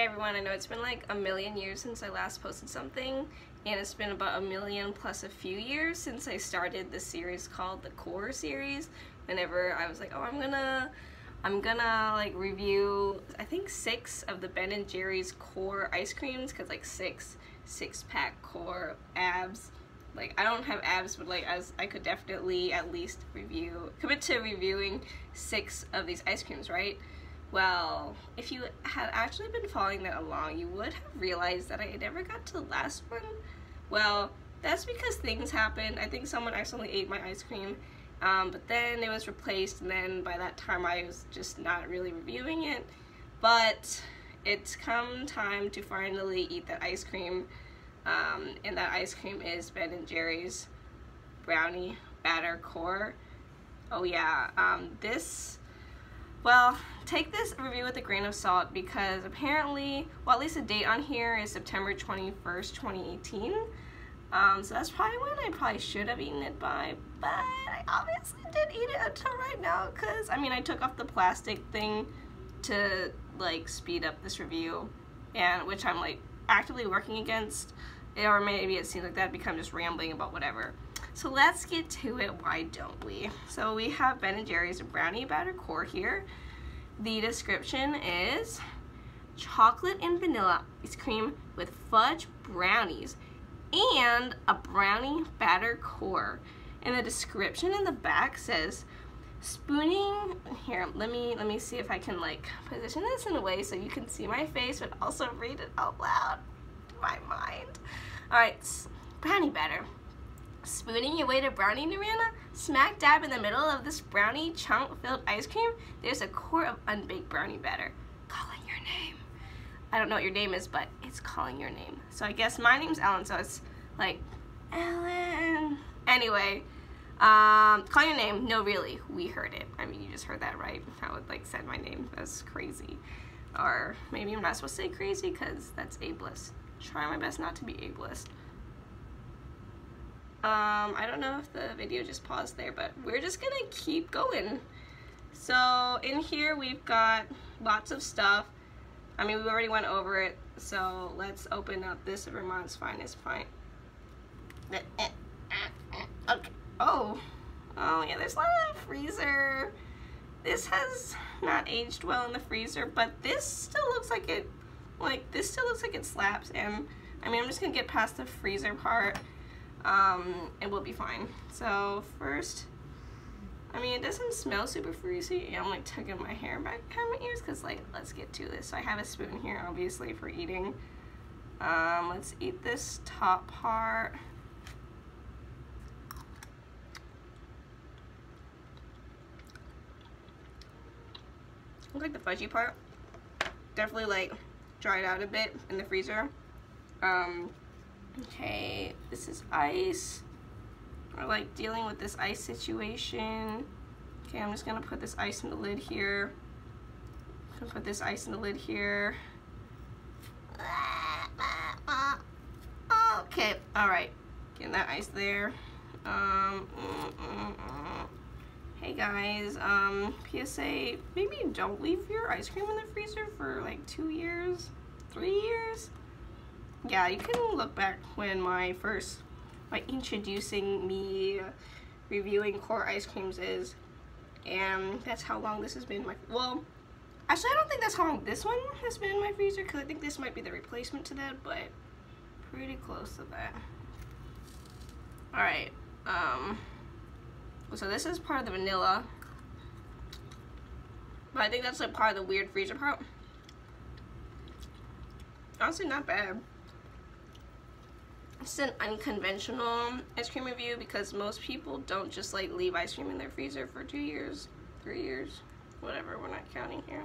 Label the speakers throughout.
Speaker 1: everyone, I know it's been like a million years since I last posted something, and it's been about a million plus a few years since I started this series called the Core series. Whenever I was like, oh, I'm gonna like review, I think 6 of the Ben & Jerry's Core ice creams, cause like six-pack Core abs. Like, I don't have abs, but like I could definitely at least commit to reviewing 6 of these ice creams, right? Well, if you had actually been following that along, you would have realized that I never got to the last one. Well, that's because things happened. I think someone accidentally ate my ice cream, but then it was replaced, and then by that time I was just not really reviewing it. But it's come time to finally eat that ice cream, and that ice cream is Ben & Jerry's Brownie Batter Core. Oh yeah, well, take this review with a grain of salt, because apparently, well, at least the date on here is September 21st, 2018. So that's probably when I probably should have eaten it by, but I obviously didn't eat it until right now, because, I mean, I took off the plastic thing to, like, speed up this review, and which I'm, like, actively working against, or maybe it seems like that because I'm just rambling about whatever. So let's get to it, why don't we? So we have Ben & Jerry's Brownie Batter Core here. The description is chocolate and vanilla ice cream with fudge brownies and a brownie batter core. And the description in the back says, spooning, here, let me see if I can like position this in a way so you can see my face but also read it out loud in my mind. Alright, brownie batter. Spooning your way to Brownie Nirvana, smack dab in the middle of this brownie chunk-filled ice cream, there's a core of unbaked brownie batter. Calling your name. I don't know what your name is, but it's calling your name. So I guess my name's Ellen, so it's like, Ellen. Anyway, call your name. No, really, we heard it. I mean, you just heard that, right? I would like said my name. That's crazy. Or maybe I'm not supposed to say crazy because that's ableist. Try my best not to be ableist. I don't know if the video just paused there, but we're just gonna keep going. So in here we've got lots of stuff. I mean, we already went over it, so let's open up this Vermont's Finest Pint. Okay. Oh yeah, there's a lot of freezer. This has not aged well in the freezer, but this still looks like it, slaps, and I mean, I'm just gonna get past the freezer part. And we'll be fine. So first, I mean, it doesn't smell super freezy. I'm like tugging my hair back behind my ears because like, let's get to this. So I have a spoon here, obviously, for eating. Let's eat this top part. Looks like the fudgy part. Definitely like dried out a bit in the freezer. Okay, this is ice. We're like dealing with this ice situation. Okay, I'm just gonna put this ice in the lid here. Okay, alright. Getting that ice there. Hey guys, PSA, maybe don't leave your ice cream in the freezer for like 2 years, 3 years. Yeah, you can look back when my introducing me reviewing Core ice creams is, and that's how long this has been well, actually I don't think that's how long this one has been in my freezer, because I think this might be the replacement to that, but pretty close to that. Alright, so this is part of the vanilla, but I think that's like part of the weird freezer part. Honestly, not bad. It's an unconventional ice cream review because most people don't just like leave ice cream in their freezer for 2 years, 3 years, whatever, we're not counting here.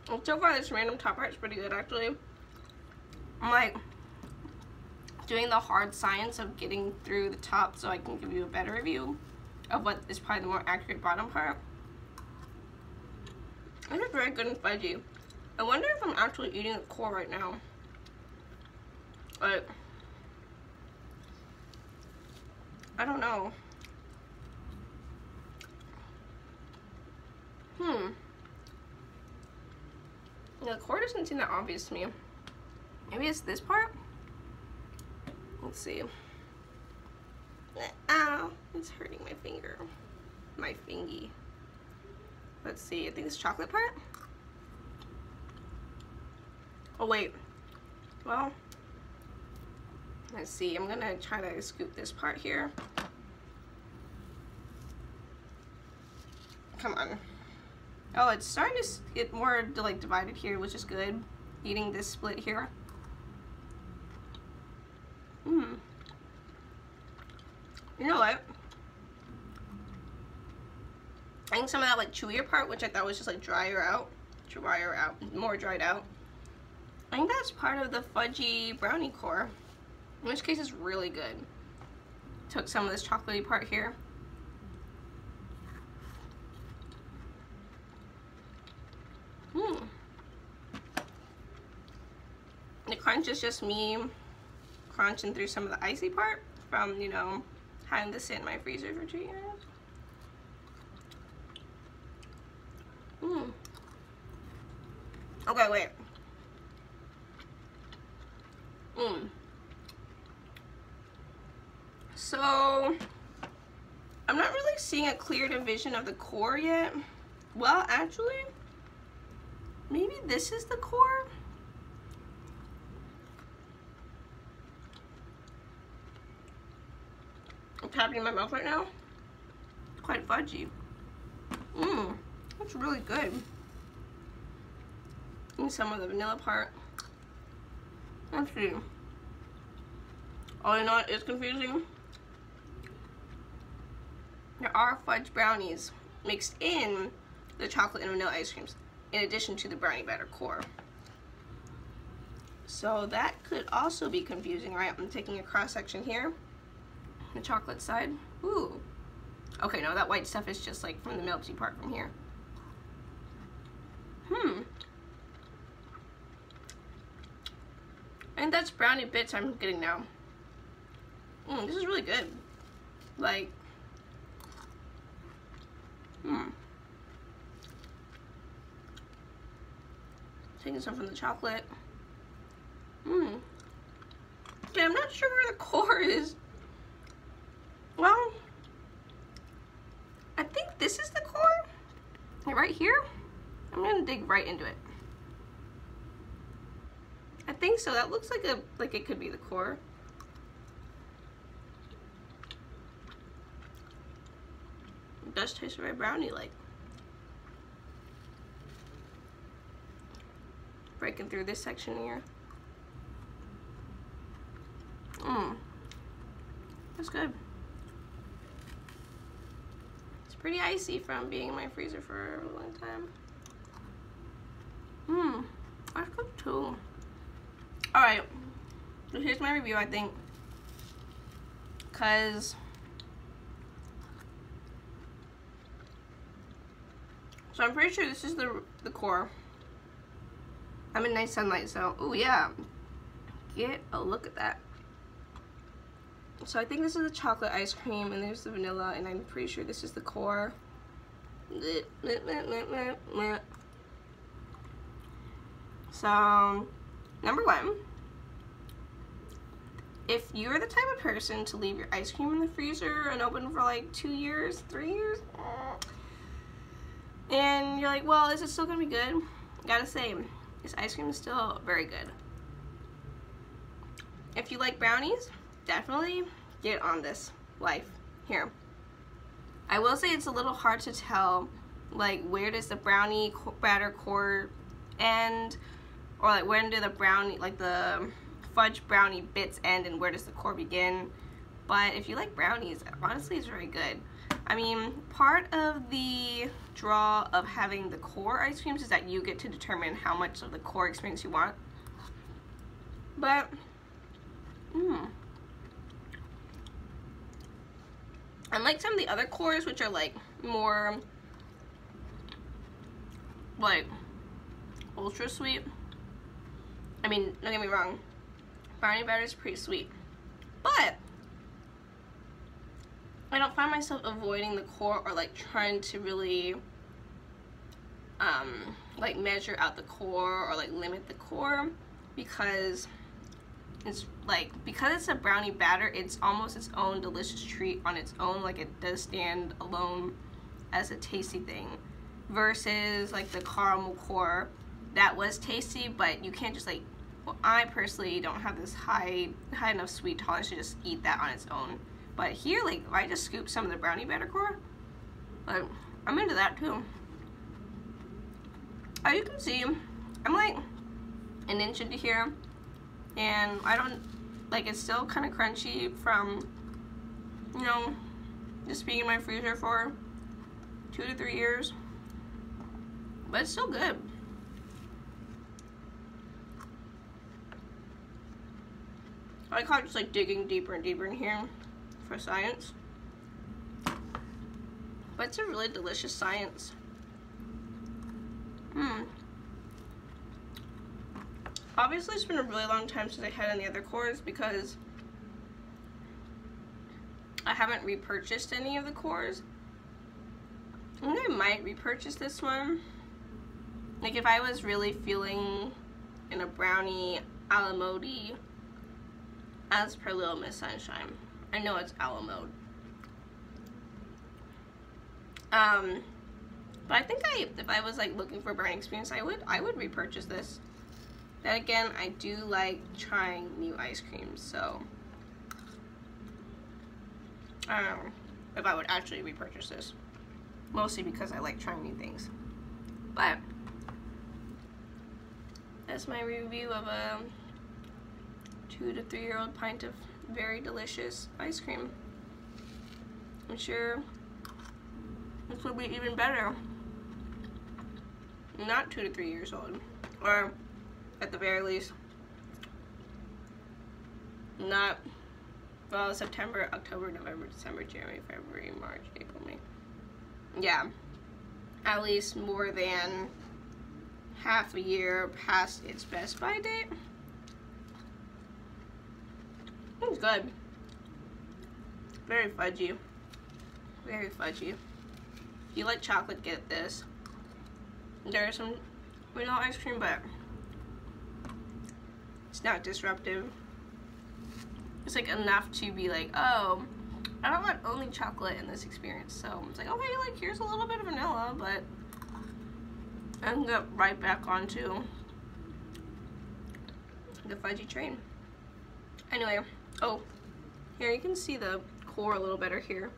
Speaker 1: And so far this random top part is pretty good actually. I'm like doing the hard science of getting through the top so I can give you a better review of what is probably the more accurate bottom part. And it's very good and fudgy. I wonder if I'm actually eating a core right now. Like, I don't know. The core doesn't seem that obvious to me. Maybe it's this part? Let's see. Ow, it's hurting my finger. My fingy. Let's see, I think it's chocolate part? Oh wait. Well, let's see, I'm gonna try to scoop this part here. Come on. Oh, it's starting to get more like divided here, which is good. Eating this split here. You know what? I think some of that like chewier part, which I thought was just like more dried out. I think that's part of the fudgy brownie core, in which case it's really good. Took some of this chocolatey part here. The crunch is just me crunching through some of the icy part from, you know, having this sit in my freezer for 2 years. Okay, wait. So, I'm not really seeing a clear division of the core yet. Well, actually, maybe this is the core? I'm tapping in my mouth right now. It's quite fudgy. That's really good. And some of the vanilla part. Let's see. Oh, you know what is confusing? There are fudge brownies mixed in the chocolate and vanilla ice creams, in addition to the brownie batter core. So that could also be confusing, right? I'm taking a cross section here. The chocolate side. Ooh. Okay, no, that white stuff is just like from the melty part from here. I think that's brownie bits I'm getting now. This is really good. Like, taking some from the chocolate. Okay, I'm not sure where the core is. Well, I think this is the core. Right here. I'm gonna dig right into it. I think so. That looks like it could be the core. It does taste very brownie-like. Breaking through this section here. That's good. It's pretty icy from being in my freezer for a long time. That's good too. Alright, so here's my review, I think. So I'm pretty sure this is the core. I'm in nice sunlight, so, oh yeah. Get a look at that. So I think this is the chocolate ice cream, and there's the vanilla, and I'm pretty sure this is the core. So, number one, if you're the type of person to leave your ice cream in the freezer and open for like 2 years, 3 years, and you're like, well, is it still gonna be good? Gotta say, this ice cream is still very good. If you like brownies, definitely get on this life here. I will say it's a little hard to tell, like, where does the brownie batter core end, or like when do the brownie, like the fudge brownie bits end, and where does the core begin. But if you like brownies, honestly, it's very good. I mean, part of the draw of having the core ice creams is that you get to determine how much of the core experience you want. But unlike some of the other cores, which are like more like ultra sweet, I mean, don't get me wrong, brownie batter is pretty sweet, but I don't find myself avoiding the core or like trying to really like measure out the core or like limit the core, because it's like, because it's a brownie batter, it's almost its own delicious treat on its own. Like it does stand alone as a tasty thing, versus like the caramel core that was tasty, but you can't just like, well, I personally don't have this high enough sweet tolerance to just eat that on its own. But here, like, if I just scoop some of the brownie batter core, like, I'm into that too. As you can see, I'm like an inch into here, and I don't, like, it's still kind of crunchy from, you know, just being in my freezer for 2 to 3 years, but it's still good. I like how it's just like digging deeper and deeper in here for science, but it's a really delicious science. Obviously, it's been a really long time since I had any other cores because I haven't repurchased any of the cores. I think I might repurchase this one. Like if I was really feeling in a brownie a la mode as per Little Miss Sunshine. I know it's a la mode. But I think if I was like looking for a brownie experience, I would repurchase this. Then again, I do like trying new ice creams, so I don't know if I would actually repurchase this. Mostly because I like trying new things. But that's my review of a 2 to 3 year old pint of very delicious ice cream. I'm sure this will be even better. Not 2 to 3 years old, or at the very least, not, well, September, October, November, December, January, February, March, April, May. Yeah, at least more than half a year past its best by date. It's good. Very fudgy. Very fudgy. If you like chocolate, get this. There's some vanilla ice cream, but it's not disruptive. It's like enough to be like, oh, I don't want only chocolate in this experience. So it's like, okay, like here's a little bit of vanilla, but I can get right back onto the fudgy train. Anyway, oh, here you can see the core a little better here.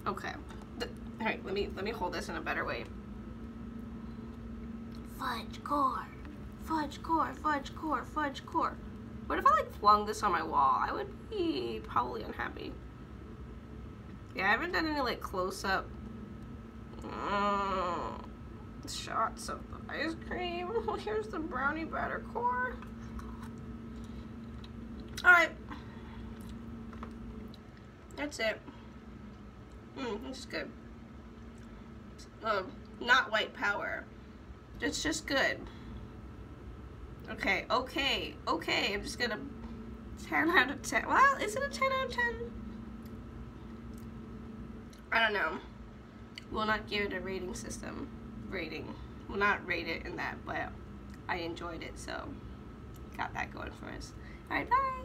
Speaker 1: Okay. Alright, let me hold this in a better way. Fudge core, fudge core, fudge core, fudge core. What if I like flung this on my wall? I would be probably unhappy. Yeah, I haven't done any like close up shots of the ice cream. Well, here's the brownie batter core. Alright. That's it. It's good. Not white power. It's just good. Okay. I'm just gonna 10 out of 10. Well, is it a 10 out of 10? I don't know. We'll not give it a rating system. We'll not rate it in that, but I enjoyed it, so got that going for us. Alright, bye!